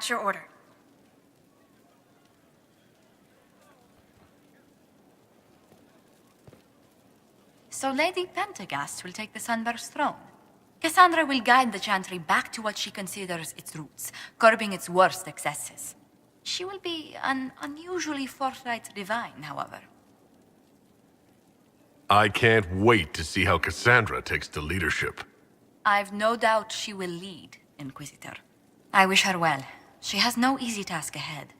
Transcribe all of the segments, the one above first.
At your order. So Lady Pentagast will take the Sunburst throne. Cassandra will guide the Chantry back to what she considers its roots, curbing its worst excesses. She will be an unusually forthright divine, however. I can't wait to see how Cassandra takes to leadership. I've no doubt she will lead, Inquisitor. I wish her well. She has no easy task ahead.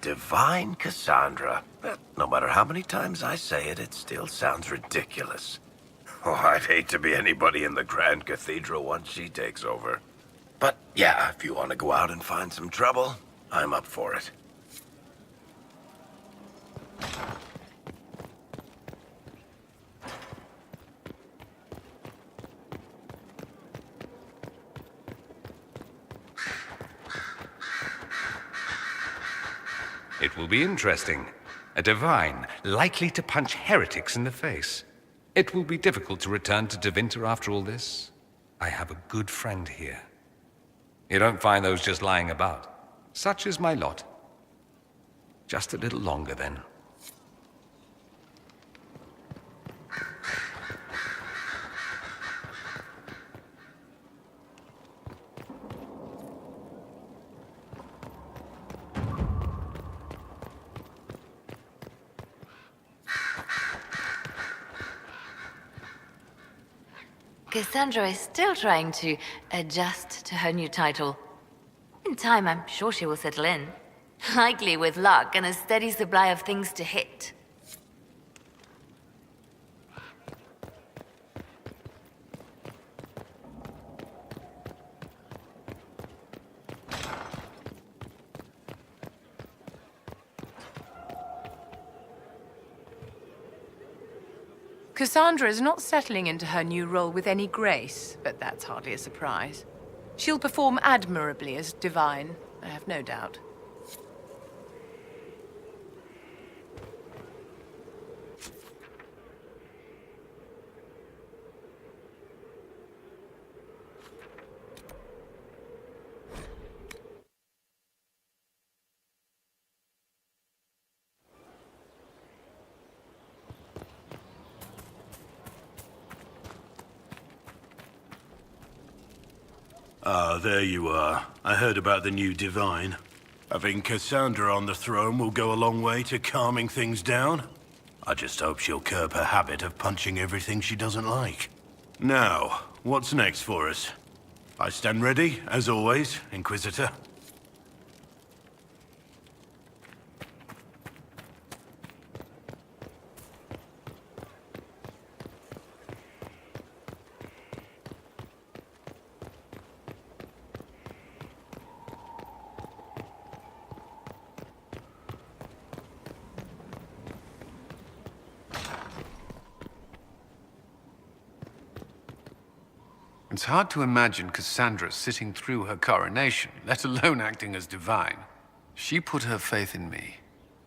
Divine Cassandra. No matter how many times I say it, it still sounds ridiculous. Oh, I'd hate to be anybody in the Grand Cathedral once she takes over. But yeah, if you want to go out and find some trouble, I'm up for it. It will be interesting. A divine, likely to punch heretics in the face. It will be difficult to return to Tevinter after all this. I have a good friend here. You don't find those just lying about. Such is my lot. Just a little longer, then. Cassandra is still trying to adjust to her new title. In time, I'm sure she will settle in. Likely with luck and a steady supply of things to hit. Cassandra is not settling into her new role with any grace, but that's hardly a surprise. She'll perform admirably as divine, I have no doubt. Ah, there you are. I heard about the new Divine. Having Cassandra on the throne will go a long way to calming things down. I just hope she'll curb her habit of punching everything she doesn't like. Now, what's next for us? I stand ready, as always, Inquisitor. It's hard to imagine Cassandra sitting through her coronation, let alone acting as divine. She put her faith in me.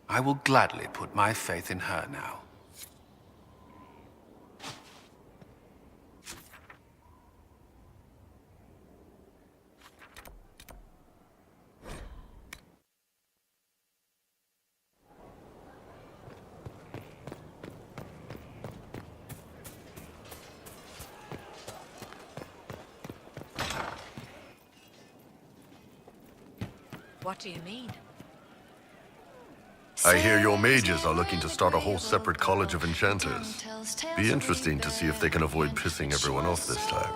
I will gladly put my faith in her now. What do you mean? I hear your mages are looking to start a whole separate college of enchanters. Be interesting to see if they can avoid pissing everyone off this time.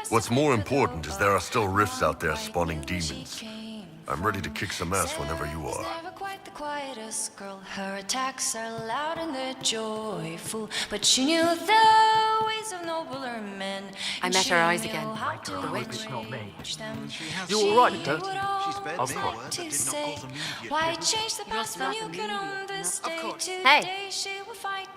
What's more important is there are still rifts out there spawning demons. I'm ready to kick some ass whenever you are. Quietest girl, her attacks are loud and they're joyful, but she knew the ways of nobler men. I met her eyes again. The witch. not me. You all right, Dirt? She spared Of me course. what to say. Why change the past when you can own this day? Hey. Today she will fight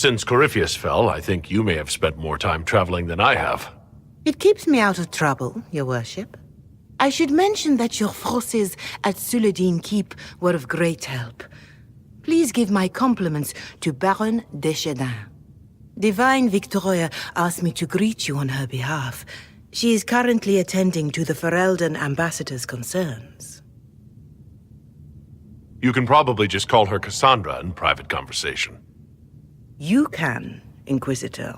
Since Corypheus fell, I think you may have spent more time traveling than I have. It keeps me out of trouble, your worship. I should mention that your forces at Suladin Keep were of great help. Please give my compliments to Baron Deschedin. Divine Victoria asked me to greet you on her behalf. She is currently attending to the Ferelden ambassador's concerns. You can probably just call her Cassandra in private conversation. You can, Inquisitor.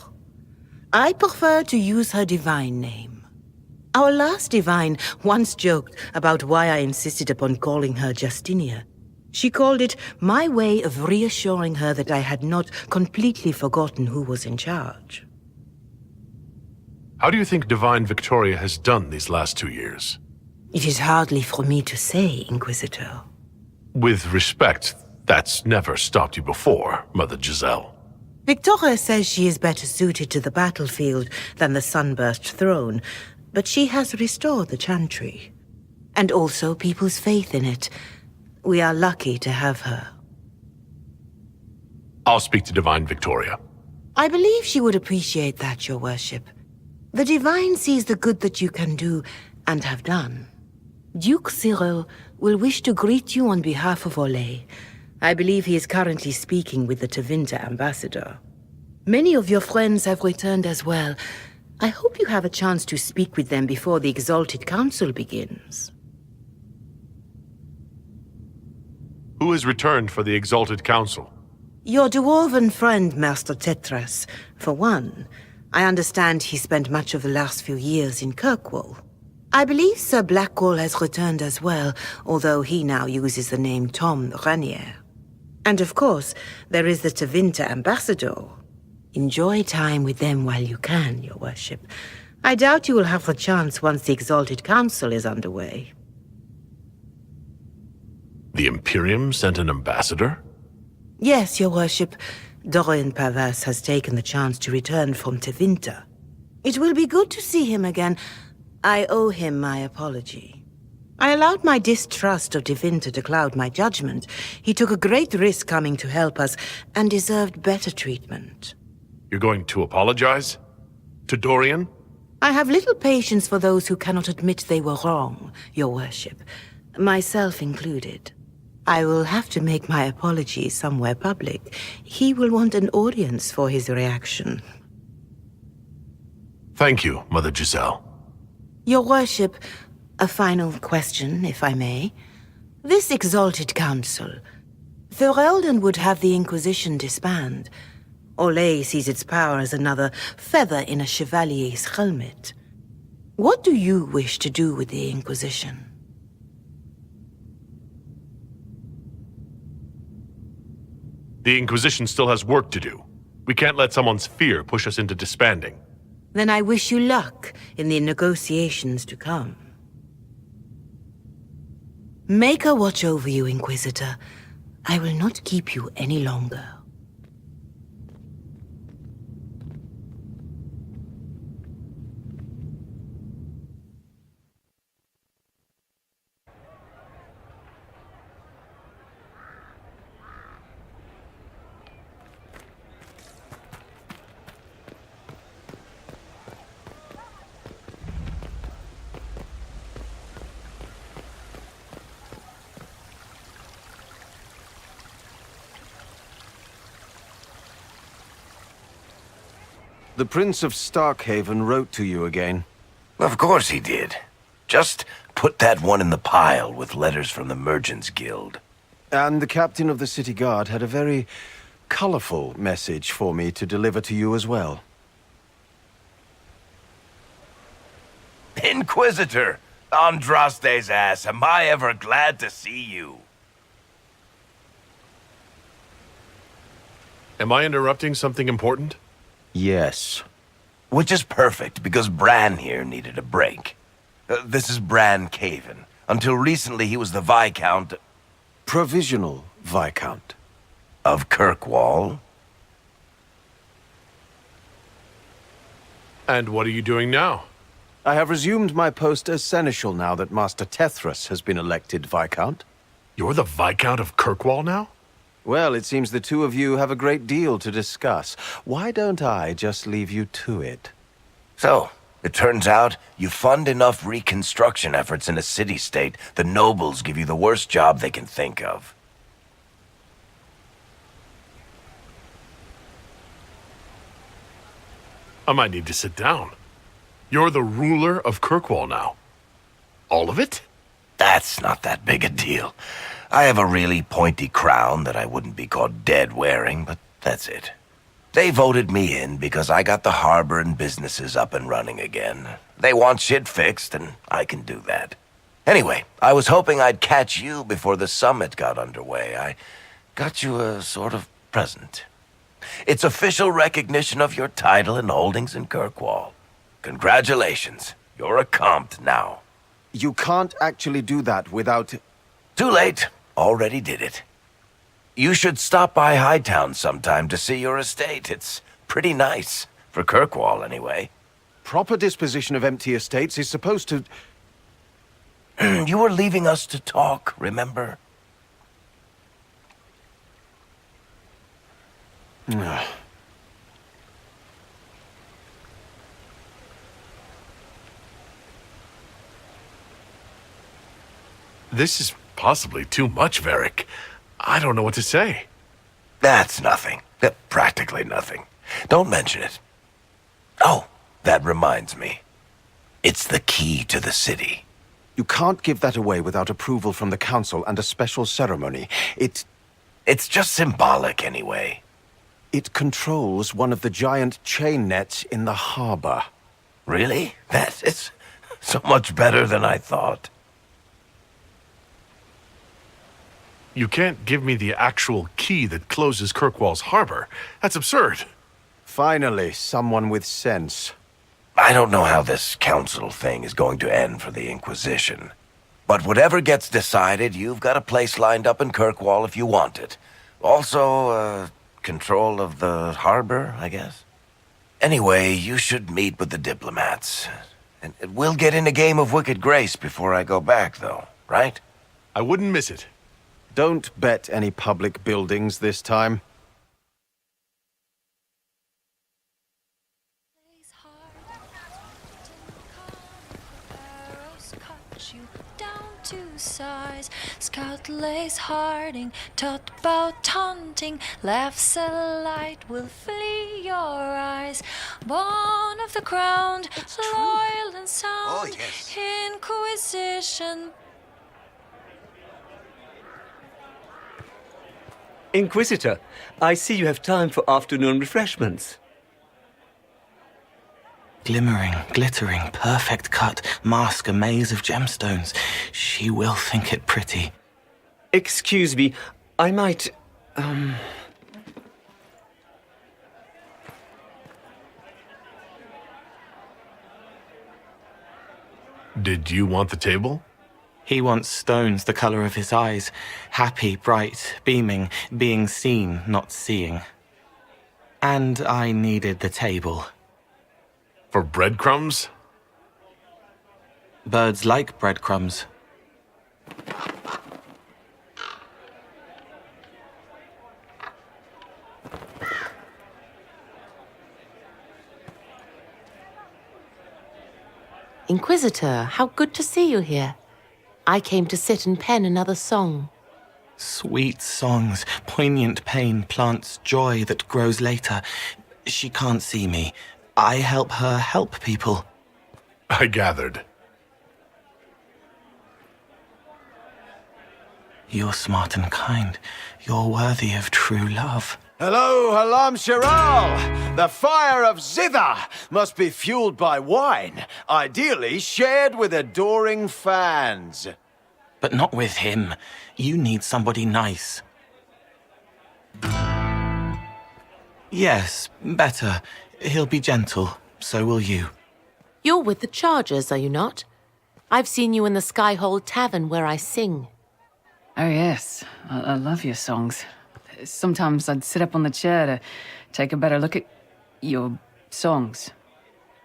I prefer to use her divine name. Our last divine once joked about why I insisted upon calling her Justinia. She called it my way of reassuring her that I had not completely forgotten who was in charge. How do you think Divine Victoria has done these last 2 years? It is hardly for me to say, Inquisitor. With respect, that's never stopped you before, Mother Giselle. Victoria says she is better suited to the battlefield than the Sunburst throne, but she has restored the Chantry. And also people's faith in it. We are lucky to have her. I'll speak to Divine Victoria. I believe she would appreciate that, your worship. The Divine sees the good that you can do and have done. Duke Cyril will wish to greet you on behalf of Olay. I believe he is currently speaking with the Tevinter ambassador. Many of your friends have returned as well. I hope you have a chance to speak with them before the Exalted Council begins. Who has returned for the Exalted Council? Your dwarven friend, Master Tetras, for one. I understand he spent much of the last few years in Kirkwall. I believe Sir Blackwall has returned as well, although he now uses the name Tom Ranier. And of course, there is the Tevinter ambassador. Enjoy time with them while you can, your worship. I doubt you will have the chance once the Exalted Council is underway. The Imperium sent an ambassador? Yes, your worship. Dorian Pavas has taken the chance to return from Tevinter. It will be good to see him again. I owe him my apology. I allowed my distrust of Tevinter to cloud my judgment. He took a great risk coming to help us, and deserved better treatment. You're going to apologize? To Dorian? I have little patience for those who cannot admit they were wrong, your worship. Myself included. I will have to make my apologies somewhere public. He will want an audience for his reaction. Thank you, Mother Giselle. Your worship, a final question, if I may. This Exalted Council, Ferelden would have the Inquisition disband. Olay sees its power as another feather in a chevalier's helmet. What do you wish to do with the Inquisition? The Inquisition still has work to do. We can't let someone's fear push us into disbanding. Then I wish you luck in the negotiations to come. Maker watch over you, Inquisitor. I will not keep you any longer. The Prince of Starkhaven wrote to you again. Of course he did. Just put that one in the pile with letters from the Merchants Guild. And the captain of the city guard had a very colorful message for me to deliver to you as well. Inquisitor! Andraste's ass, am I ever glad to see you? Am I interrupting something important? Yes. Which is perfect, because Bran here needed a break. This is Bran Caven. Until recently, he was the Viscount... Provisional Viscount. Of Kirkwall. And what are you doing now? I have resumed my post as Seneschal now that Master Tethras has been elected Viscount. You're the Viscount of Kirkwall now? Well, it seems the two of you have a great deal to discuss. Why don't I just leave you to it? So, it turns out you fund enough reconstruction efforts in a city-state, the nobles give you the worst job they can think of. I might need to sit down. You're the ruler of Kirkwall now. All of it? That's not that big a deal. I have a really pointy crown that I wouldn't be caught dead wearing, but that's it. They voted me in because I got the harbor and businesses up and running again. They want shit fixed, and I can do that. Anyway, I was hoping I'd catch you before the summit got underway. I got you a sort of present. It's official recognition of your title and holdings in Kirkwall. Congratulations. You're a compt now. You can't actually do that without... Too late. Already did it. You should stop by Hightown sometime to see your estate. It's pretty nice. For Kirkwall, anyway. Proper disposition of empty estates is supposed to... You were leaving us to talk, remember? This is possibly too much, Varric. I don't know what to say. That's nothing. Practically nothing. Don't mention it. Oh, that reminds me. It's the key to the city. You can't give that away without approval from the council and a special ceremony. It's just symbolic, anyway. It controls one of the giant chain nets in the harbor. Really? That is so much better than I thought. You can't give me the actual key that closes Kirkwall's harbor. That's absurd. Finally, someone with sense. I don't know how this council thing is going to end for the Inquisition. But whatever gets decided, you've got a place lined up in Kirkwall if you want it. Also, control of the harbor, I guess. Anyway, you should meet with the diplomats. And we'll get in a game of Wicked Grace before I go back, though, right? I wouldn't miss it. Don't bet any public buildings this time. Scout lays harding, taught about taunting, laughs a light will flee your eyes. Born of the ground, loyal and sound, Oh, yes. Inquisition. Inquisitor, I see you have time for afternoon refreshments. Glimmering, glittering, perfect cut, mask a maze of gemstones. She will think it pretty. Excuse me, I might, Did you want the table? He wants stones the color of his eyes. Happy, bright, beaming, being seen, not seeing. And I needed the table. For breadcrumbs? Birds like breadcrumbs. Inquisitor, how good to see you here. I came to sit and pen another song. Sweet songs, poignant pain plants joy that grows later. She can't see me. I help her help people. I gathered. You're smart and kind. You're worthy of true love. Hello, Halam Shiral! The fire of Zither must be fueled by wine, ideally shared with adoring fans. But not with him. You need somebody nice. Yes, better. He'll be gentle. So will you. You're with the Chargers, are you not? I've seen you in the Skyhold Tavern where I sing. Oh, yes. I love your songs. Sometimes I'd sit up on the chair to take a better look at your songs.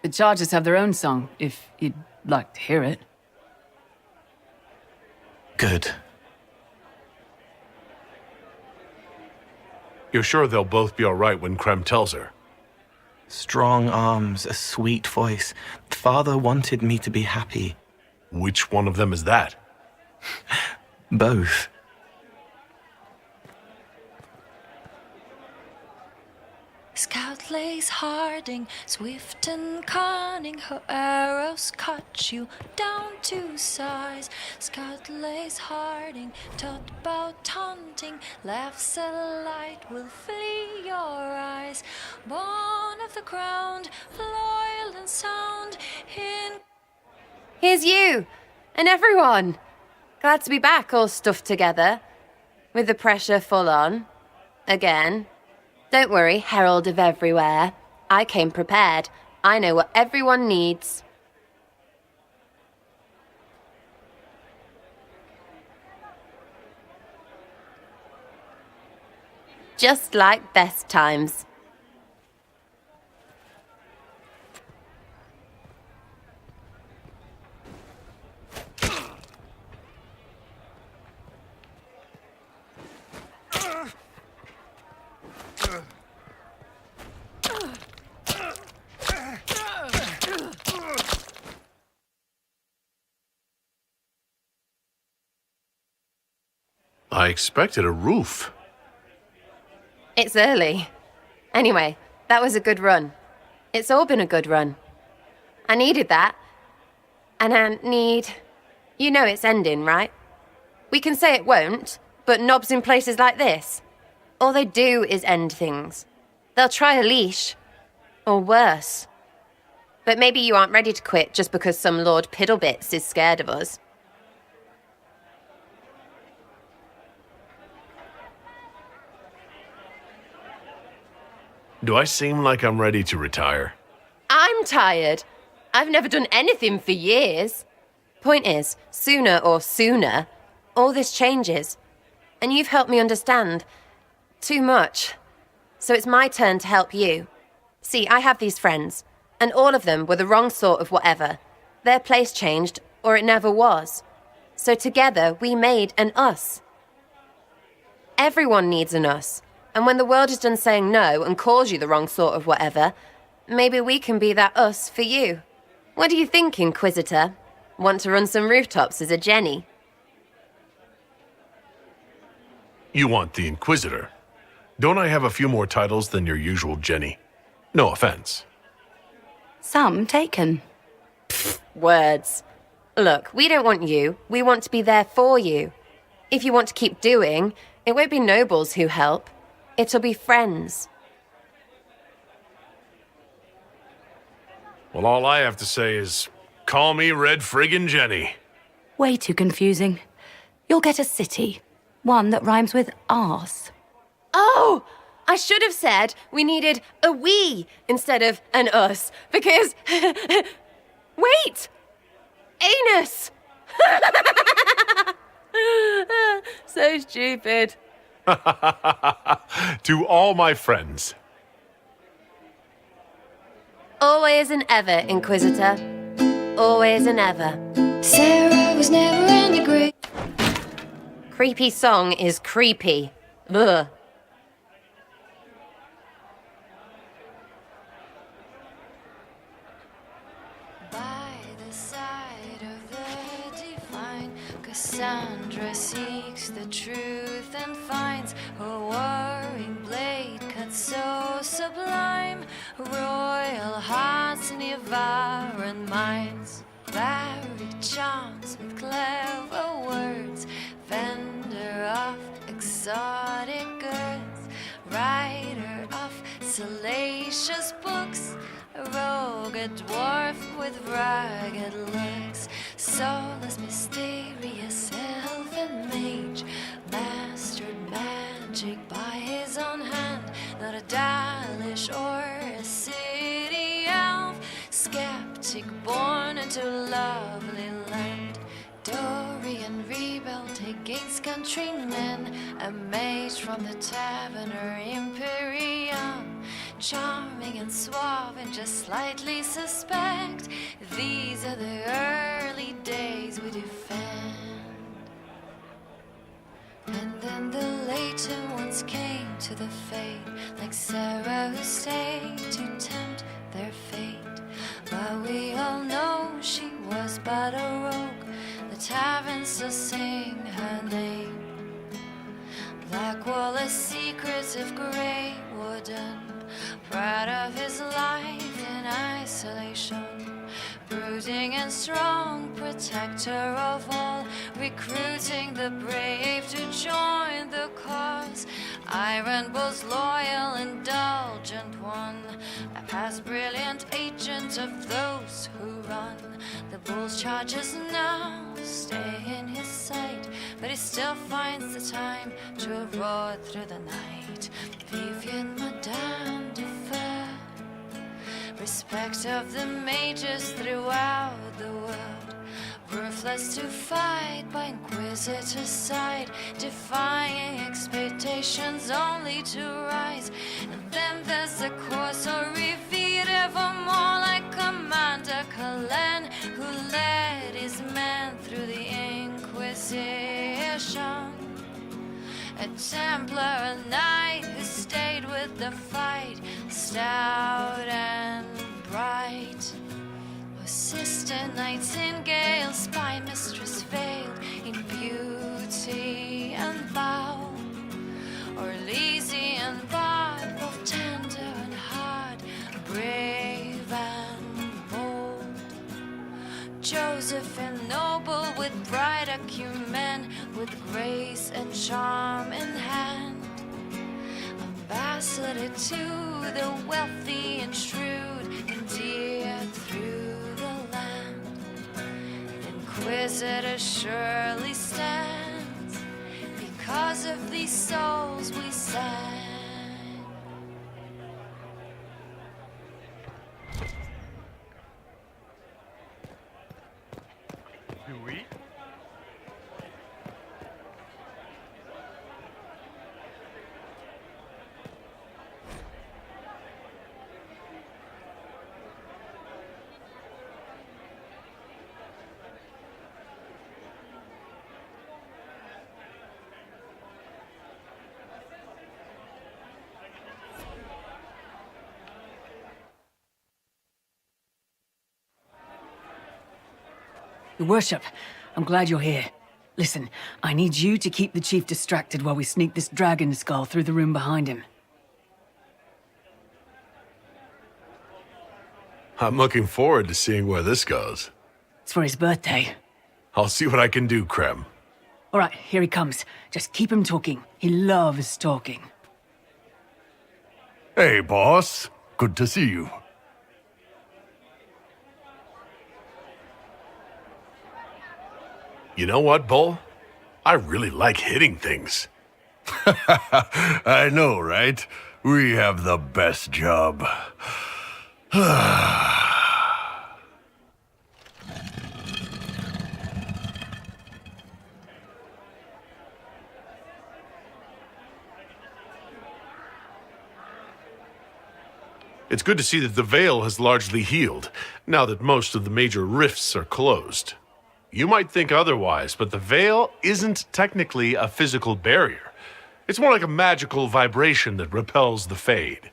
The Chargers have their own song, if you'd like to hear it. Good. You're sure they'll both be all right when Krem tells her? Strong arms, a sweet voice. Father wanted me to be happy. Which one of them is that? Both. Scout lays Harding, swift and cunning, her arrows cut you down to size. Scout lays Harding, taught about hunting, laughs a light will flee your eyes. Born of the ground, loyal and sound, in... Here's you, and everyone. Glad to be back, all stuffed together, with the pressure full on, again. Don't worry, Herald of Everywhere. I came prepared. I know what everyone needs. Just like best times. I expected a roof. It's early. Anyway, that was a good run. It's all been a good run. I needed that. And I need... You know it's ending, right? We can say it won't, but knobs in places like this, all they do is end things. They'll try a leash. Or worse. But maybe you aren't ready to quit just because some Lord Piddlebits is scared of us. Do I seem like I'm ready to retire? I'm tired. I've never done anything for years. Point is, sooner, all this changes. And you've helped me understand. Too much. So it's my turn to help you. See, I have these friends, and all of them were the wrong sort of whatever. Their place changed, or it never was. So together, we made an us. Everyone needs an us. And when the world is done saying no and calls you the wrong sort of whatever, maybe we can be that us for you. What do you think, Inquisitor? Want to run some rooftops as a Jenny? You want the Inquisitor? Don't I have a few more titles than your usual Jenny? No offense. Some taken. Pfft, words. Look, we don't want you. We want to be there for you. If you want to keep doing, it won't be nobles who help. It'll be friends. Well, all I have to say is, call me Red Friggin' Jenny. Way too confusing. You'll get a city. One that rhymes with arse. Oh! I should have said we needed a we instead of an us, because... Wait! Anus! So stupid. To all my friends. Always and ever, Inquisitor. Always and ever. Sarah was never in the grave. Creepy song is creepy. Ugh. By the side of the divine, Cassandra seeks the truth and finds her warring blade cut so sublime. Royal hearts and devouring minds, varied charms with clever words, vendor of exotic goods, writer of salacious books, a rogue, a dwarf with rugged looks, soulless, mysterious elf and mage, mastered magic by his own hand, not a Dalish or a city elf, skeptic born into lovely land, Dorian rebelled against countrymen, a mage from the Taverner Imperium, charming and suave and just slightly suspect. These are the early days we defend. And then And the later ones came to the fate, like Sarah who stayed to tempt their fate. But we all know she was but a rogue. The taverns still sing her name. Blackwall, a secretive grey warden, proud of his life in isolation, brooding and strong, protector of all, recruiting the brave to join the cause. Iron Bull's loyal, indulgent one, a past brilliant agent of those who run. The Bull's charges now stay in his sight, but he still finds the time to roar through the night. Vivian, Madame de Fer, respect of the mages throughout the world, ruthless to fight by Inquisitor's side, defying expectations only to rise. And then there's the Corso revered evermore, like Commander Cullen, who led his men through the Inquisition. A Templar, a knight who stayed with the fight, stout and bright. Sister Nightingale, spy mistress veiled in beauty and vow, or Elysian bard, both tender and hard, brave and bold. Joseph and noble, with bright acumen, with grace and charm in hand, ambassador to the wealthy and shrewd, endeared through Inquisitor surely stands because of these souls we sang. Do we? Your worship, I'm glad you're here. Listen, I need you to keep the chief distracted while we sneak this dragon skull through the room behind him. I'm looking forward to seeing where this goes. It's for his birthday. I'll see what I can do, Krem. All right, here he comes. Just keep him talking. He loves talking. Hey, boss. Good to see you. You know what, Bull? I really like hitting things. I know, right? We have the best job. It's good to see that the Veil has largely healed, now that most of the major rifts are closed. You might think otherwise, but the Veil isn't technically a physical barrier. It's more like a magical vibration that repels the Fade.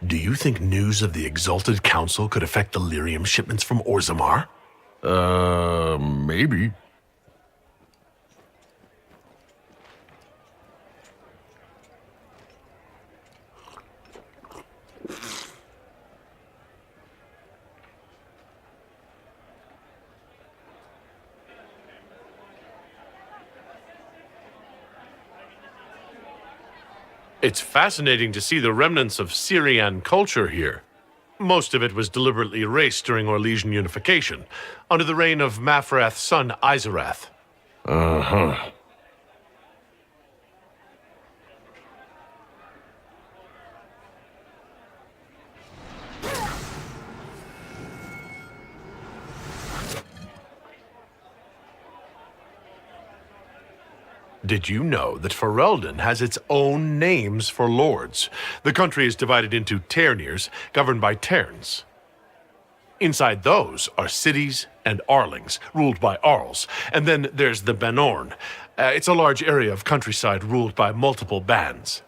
Do you think news of the Exalted Council could affect the lyrium shipments from Orzammar? Maybe. It's fascinating to see the remnants of Syrian culture here. Most of it was deliberately erased during Orlesian unification, under the reign of Mafrath's son Izarath. Uh-huh. Did you know that Ferelden has its own names for lords? The country is divided into Ternirs, governed by Terns. Inside those are cities and Arlings, ruled by Arls. And then there's the Banorn. It's a large area of countryside ruled by multiple bands.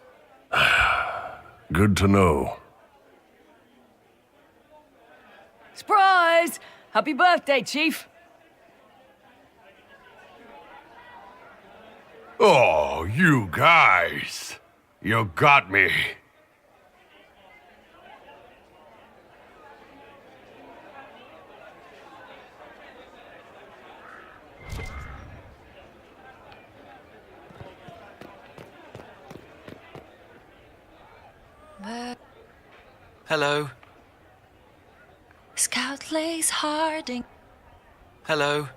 Good to know. Surprise! Happy birthday, Chief! Oh, you guys. You got me. Hello. Scout lays harding. Hello.